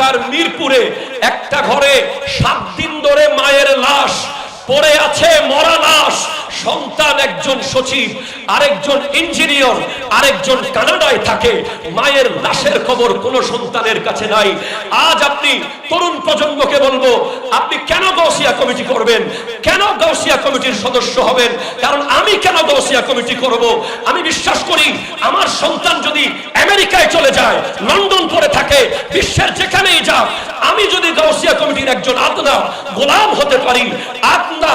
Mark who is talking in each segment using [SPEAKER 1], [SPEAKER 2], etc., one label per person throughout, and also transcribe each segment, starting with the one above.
[SPEAKER 1] ঢাকার মিরপুরে একটা ঘরে 7 দিন ধরে মায়ের লাশ পড়ে আছে, মরা লাশ। সন্তান একজন সচিব, আরেকজন ইঞ্জিনিয়ার, আরেকজন কানাডায় থাকে। মায়ের লাশের খবর কোন সন্তানের কাছে নাই। আজ আপনি তরুণ প্রজন্মকে বলবো, আপনি কেন গাউসিয়া কমিটি করবেন? কেন গাউসিয়া কমিটির সদস্য হবেন? কারণ আমি কেন গাউসিয়া কমিটি করব? আমি বিশ্বাস করি আমার সন্তান যদি আমেরিকায় চলে যায়, লন্ডন পড়ে থাকে, বিশ্বের যেখানেই যাক, আমি যদি গাউসিয়া কমিটির একজন আদনা গোলাম হতে পারি, আদনা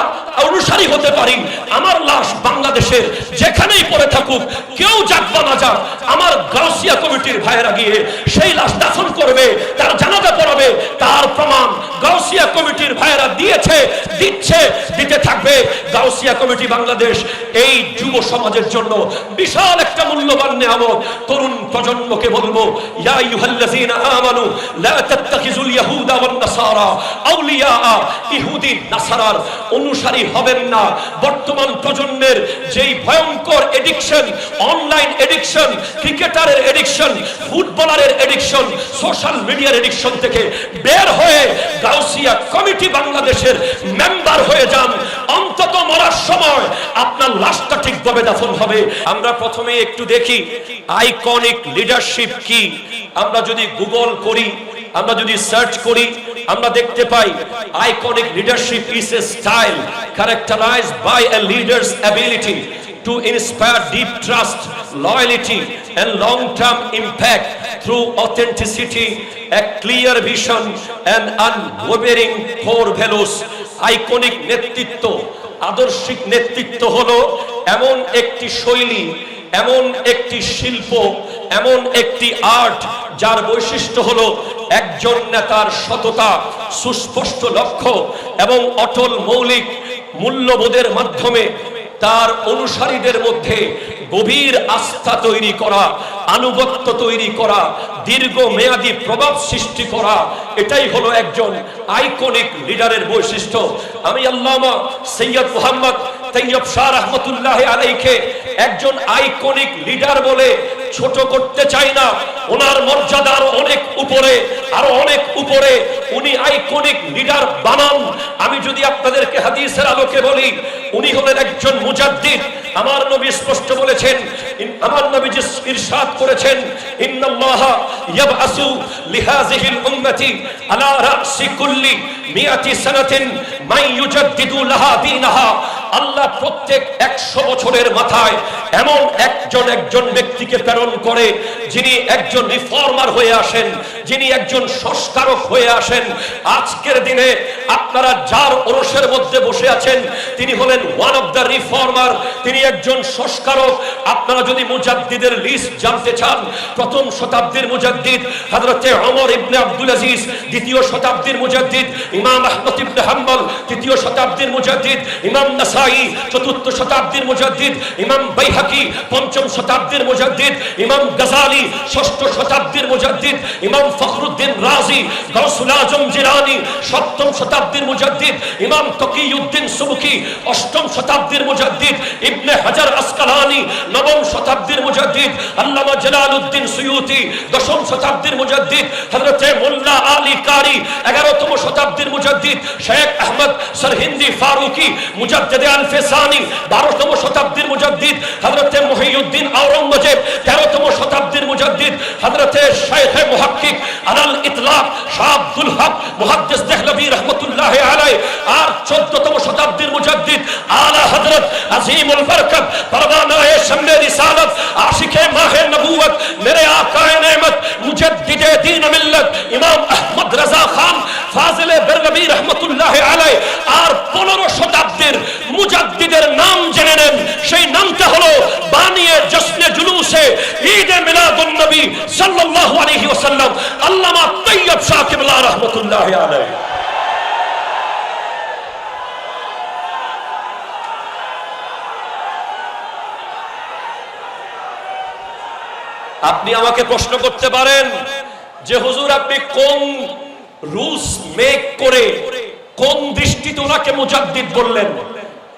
[SPEAKER 1] অনুসারী হতে পারি, আমার লাশ বাংলাদেশের যেখানেই পড়ে থাকুক, কেউ যাক বা না যাক, আমার গাউসিয়া কমিটির ভাইয়েরা গিয়ে সেই লাশ দাফন করবে, তার জানাজা পড়াবে। তার প্রমাণ গাউসিয়া কমিটির ভাইয়েরা দিয়েছে, দিচ্ছে, দিতে থাকবে। গাউসিয়া কমিটি বাংলাদেশ এই যুব সমাজের জন্য বিশাল একটা মূল্যবান নিয়ামত। তরুণ প্রজন্মকে বলবো, ইয়া আইয়ুহাল্লাযীনা আমানু লা তাত্তাখিযুল ইয়াহুদা ওয়ান নাসারা আউলিয়া। ইহুদি নাসারার অনুসারী হবেন না। বর্তমান প্রজন্মের যেই ভয়ঙ্কর এডিকশন, অনলাইন এডিকশন, ক্রিকেটারের এডিকশন, ফুটবলারের এডিকশন, সোশ্যাল মিডিয়ার এডিকশন থেকে বের হয়ে গাউসিয়া কমিটি বাংলাদেশের মেম্বার হয়ে যান। অন্তত মরার সময় আপনার লাশটা ঠিকভাবে দাফন হবে। আমরা প্রথমে একটু দেখি আইকনিক লিডারশিপ কি। আমরা যদি গুগল করি, আমরা যদি সার্চ করি, আমরা দেখতে পাই iconic leadership is a style characterized by a leader's ability to inspire deep trust, loyalty and long-term impact through authenticity, a clear vision and unwavering core values. Iconic নেতৃত্ব, আদর্শিক নেতৃত্ব হলো এমন একটি শৈলী, এমন একটি শিল্প, এমন একটি আর্ট যার বৈশিষ্ট্য হলো একজন নেতার সততা, সুস্পষ্ট লক্ষ্য এবং অটল মৌলিক মূল্যবোধের মাধ্যমে তার অনুসারীদের মধ্যে গভীর আস্থা তৈরি করা, আনুগত্য তৈরি করা, দীর্ঘমেয়াদী প্রভাব সৃষ্টি করা। এটাই হলো একজন আইকনিক লিডারের বৈশিষ্ট্য। আমি আল্লামা সৈয়দ মুহাম্মদ তৈয়ব শাহ রহমতুল্লাহ আলাইকে একজন আইকনিক লিডার বলে ছোট করতে চাই না। ওনার মর্যাদা আরো অনেক উপরে, আরো অনেক উপরে। উনি আইকনিক লিডার বানান। আমি যদি আপনাদেরকে হাদিসের আলোকে বলি, উনি হলেন একজন মুজাদ্দিদ। আমার নবী স্পষ্ট বলেছেন, আমার নবী যে ইরশাদ করেছেন, ইন্নাল্লাহা ইয়াবআসু লিহাযিহিল উম্মতি আলা রাসি কুল্লি মিয়াতি সানাতিন মান ইউজাদ্দিদু লাহা দীনাহা। আল্লাহ প্রত্যেক 100 বছরের মাথায় এমন একজন ব্যক্তিকে প্রেরণ করে যিনি একজন রিফর্মার হয়ে আসেন, যিনি একজন সংস্কারক হয়ে আসেন। আজকের দিনে আপনারা যার ওরসের মধ্যে বসে আছেন, তিনি হলেন ওয়ান অফ দ্য রিফর্মার, তিনি একজন সংস্কারক। আপনারা যদি মুজাদ্দিদের লিস্ট জানতে চান, প্রথম শতাব্দীর মুজাদ্দিদ হযরতে ওমর ইবনে আব্দুল আজিজ, দ্বিতীয় শতাব্দীর মুজাদ্দিদ ইমাম আহমদ ইবনে হাম্বল, তৃতীয় শতাব্দীর মুজাদ্দিদ ইমাম নাসাই, চতুর্থ শতাব্দীর মুজাদ্দিদ ইমাম বাইহাকি, পঞ্চম শতাব্দীর মুজাদ্দিদ ইমাম গাজালি, ষষ্ঠ শতাব্দীর মুজাদ্দিদ ইমাম ফখরুদ্দিন রাজি, গাউসুল আজম জিলানী, সপ্তম শতাব্দীর মুজাদ্দিদ ইমাম তকিউদ্দিন সুবকি, অষ্টম শতাব্দীর মুজাদ্দিদ ইবনে হাজার আসকালানি, নবম শতাব্দীর মুজাদ্দিদ আল্লামা জালালউদ্দিন সুয়ুতি, দশম শতাব্দীর মুজাদ্দিদ হযরতে মোল্লা আলী কারি, 11তম শতাব্দীর মুজাদ্দিদ শেখ আহমদ সরহিন্দি ফারুকি, মুজাদ্দিদে আল-ফিসানি, 12তম শতাব্দীর মুজাদ্দিদ হযরতে মুহিউদ্দিন আওরঙ্গজেব, 13তম শতাব্দীর মুজাদ্দিদ হযরতে শেখ মুহাক্কিক আলাল ইতলাক শাহ আব্দুল হক মুহাদ্দিস দেহলভী রাহমাতুল্লাহ আলাইহি, আর 14তম শতাব্দীর মুজাদ্দিদ আলা হযরত আজিমুল বরকত পরওয়ানায়ে শামে রিসালত আশিকে মাহে নবুয়ত মেরে আকায়ে নেমত মুজাদ্দিদে দ্বীন ও মিল্লত ইমাম আহমদ রাজা খান ফাজিলে বেরলভী রাহমাতুল্লাহ আলাইহি। আর 15 শতাব্দীর মুজাদ্দিদের নাম জেনে নেন। সেই নামটা হলো বানিয়ে জশ্নে জুলুসে ঈদে মিলাদুন নবী সাল্লাল্লাহু আলাইহি ওয়াসাল্লাম আল্লামা তৈয়ব শাহ কিবলা রাহমাতুল্লাহ আলাইহি। আপনি আমাকে প্রশ্ন করতে পারেন যে হুজুর আপনি কোন রুলস মেক করে, কোন দৃষ্টিতে ওনাকে মুজাদ্দিদ বললেন?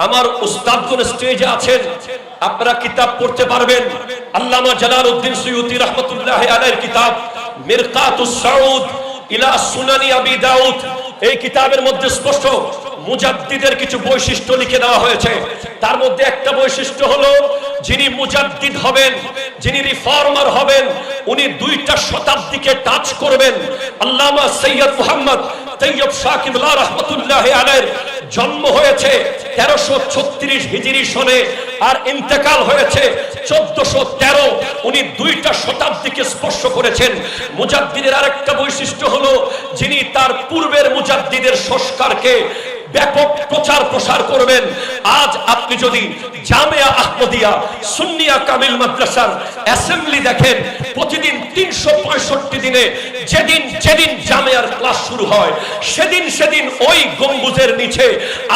[SPEAKER 1] আমার উস্তাদগণ স্টেজে আছেন, আপনারা কিতাব পড়তে পারবেন। আল্লামা জালালউদ্দিন সুয়ুতি রাহমাতুল্লাহ আলাইহির কিতাব মিরকাতুস সাউদ ইলা সুনানি আবি দাউদ, এই কিতাবের মধ্যে স্পষ্ট মুজাদ্দিদের কিছু বৈশিষ্ট্য লিখে দেওয়া হয়েছে। তার মধ্যে একটা বৈশিষ্ট্য হলো, যিনি মুজাদ্দিদ হবেন, যিনি রিফর্মার হবেন, উনি 2টা শতাব্দীকে টাচ করবেন। আল্লামা সৈয়দ মুহাম্মদ তৈয়ব শাকিবুল্লাহ রাহমাতুল্লাহি আলাইহির জন্ম হয়েছে 1336 হিজরি সনে, আর ইন্তেকাল হয়েছে 1413। উনি 2টা শতাব্দীকে স্পর্শ করেছেন। মুজাদ্দিদের আরেকটা বৈশিষ্ট্য হলো, যিনি তার পূর্বের মুজাদ্দিদের সংস্কারকে ব্যাপক প্রচার প্রসার করবেন। আজ আপনি যদি জামিয়া আহমদিয়া সুন্নিয়া কামিল মাদ্রাসার অ্যাসেম্বলি দেখেন, প্রতিদিন 365 দিনে যেদিন যেদিন জামিয়ার ক্লাস শুরু হয়, সেদিন সেদিন ওই গম্বুজের নিচে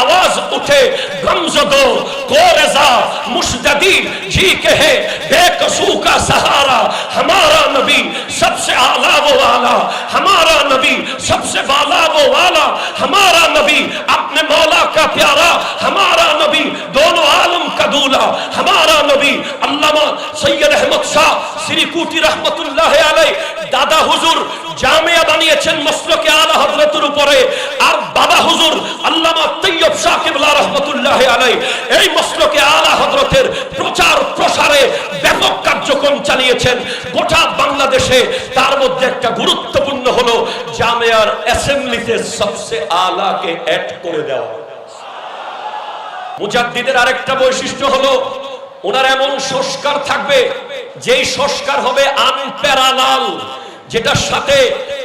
[SPEAKER 1] আওয়াজ উঠে, গমজদো কোরেজা মুশতাদি জি কে হে বেকসু কা सहारा, हमारा नबी सबसे आला वो वाला, हमारा नबी सबसे वाला वो वाला, हमारा नबी अपने मौला का प्यारा, हमारा नबी दोनों आलम का दूल्हा, हमारा नबी अल्लामा सैयद अहमद शाह श्रीकुटी रहमतुल्लाह अलैह दादा हुजूर জামিয়া বানিয়েছেন মসলকে আলা হযরতের উপরে, আর বাবা হুজুর আল্লামা তৈয়ব শাকিবুল্লাহ রাহমাতুল্লাহ আলাইহি এই মসলকে আলা হযরতের প্রচার প্রসারে ব্যাপক কার্যক্রম চালিয়েছেন গোটা বাংলাদেশে। তার মধ্যে একটা গুরুত্বপূর্ণ হলো জামিয়ার অ্যাসেম্বলিতে সবচেয়ে আলাকে অ্যাড করে দেওয়া। মুজাদ্দিদের আরেকটা বৈশিষ্ট্য হলো, ওনার এমন সংস্কার থাকবে যেই সংস্কার হবে আনপ্যারালাল, যেটার সাথে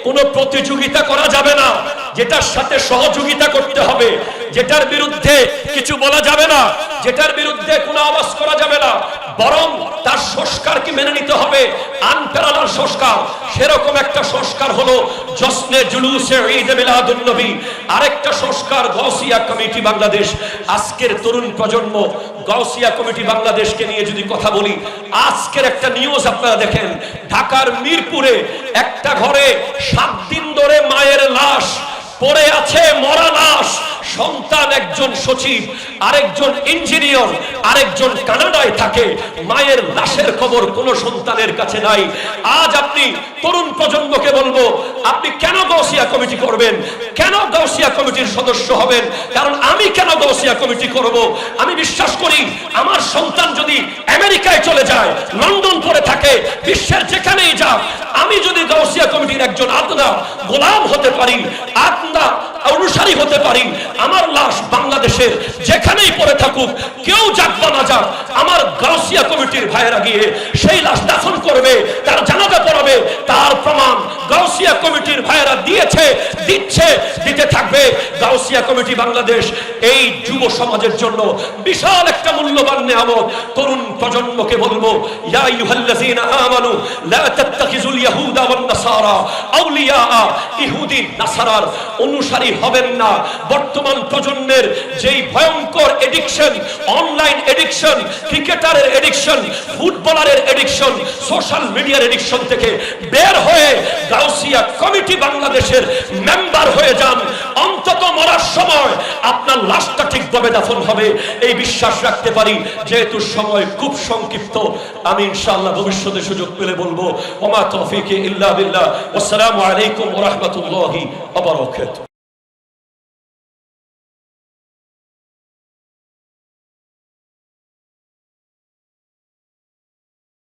[SPEAKER 1] কোনো প্রতিযোগিতা করা যাবে না, যেটার সাথে সহযোগিতা করতে হবে, যেটার বিরুদ্ধে কিছু বলা যাবে না, যেটার বিরুদ্ধে কোনো আওয়াজ করা যাবে না, বরং তার সংস্কারকে মেনে নিতে হবে, আনপ্যারালাল সংস্কার। সেরকম একটা সংস্কার হলো জশ্নে জুলুসে ঈদ মিলাদুন নবী। আরেকটা সংস্কার গাউসিয়া কমিটি বাংলাদেশ। আজকের তরুণ প্রজন্ম গাউসিয়া কমিটি বাংলাদেশকে নিয়ে যদি কথা বলি, আজকের একটা নিউজ আপনারা দেখেন, ঢাকার মিরপুরে একটা ঘরে 7 দিন ধরে মায়ের লাশ পড়ে আছে, মরা লাশ। সন্তান একজন সচিব, আরেকজন ইঞ্জিনিয়ার, আরেকজন কানাডায় থাকে। মায়ের লাশের খবর কোন সন্তানের কাছে নাই। আজ আপনি তরুণ প্রজন্মকে বলবো, আপনি কেন গাউসিয়া কমিটি করবেন? কেন গাউসিয়া কমিটির সদস্য হবেন? কারণ আমি কেন গাউসিয়া কমিটি করব? আমি বিশ্বাস করি আমার সন্তান যদি আমেরিকায় চলে যায়, লন্ডন পড়ে থাকে, বিশ্বের যেখানেই যাক, আমি যদি গাউসিয়া কমিটির একজন আদনা গোলাম হতে পারি, আদনা অনুসারী হতে পারি, আমার লাশ বাংলাদেশের যেখানেই পড়ে থাকুক, কেউ যাক বা না যাক, আমার গাউসিয়া কমিটির ভাইয়েরা গিয়ে সেই লাশ দাফন করবে, তার জানাজা পড়াবে। তার প্রমাণ গাউসিয়া কমিটির ভাইয়েরা দিয়েছে, দিচ্ছে, দিতে থাকবে। গাউসিয়া কমিটি বাংলাদেশ এই যুব সমাজের জন্য বিশাল একটা মূল্যবান নিয়ামত। তরুণ প্রজন্মকে বলবো, ইয়া আইয়ুহাল্লাযীনা আমানু লা তাত্তাখিযুল ইয়াহুদা ওয়ান নাসারা আউলিয়া। ইহুদি নাসারার অনুসারী হবেন না। বর্তমান প্রজন্মের যেই ভয়ঙ্কর এডিকশন, অনলাইন এডিকশন, ক্রিকেটারের এডিকশন, ফুটবলারের এডিকশন, সোশ্যাল মিডিয়ার এডিকশন থেকে বের হয়ে গাউসিয়া কমিটি বাংলাদেশের মেম্বার হয়ে যান। অন্তত মরার সময় আপনার লাশটা ঠিকভাবে দাফন হবে, এই বিশ্বাস রাখতে পারি। যেহেতু সময় খুব সংক্ষিপ্ত, আমি ইনশাআল্লাহ ভবিষ্যতে সুযোগ পেলে বলবো। ওমা তৌফিক ইল্লা বিল্লাহ। আসসালামু আলাইকুম ওয়া রাহমাতুল্লাহি ওয়া বারাকাতুহু।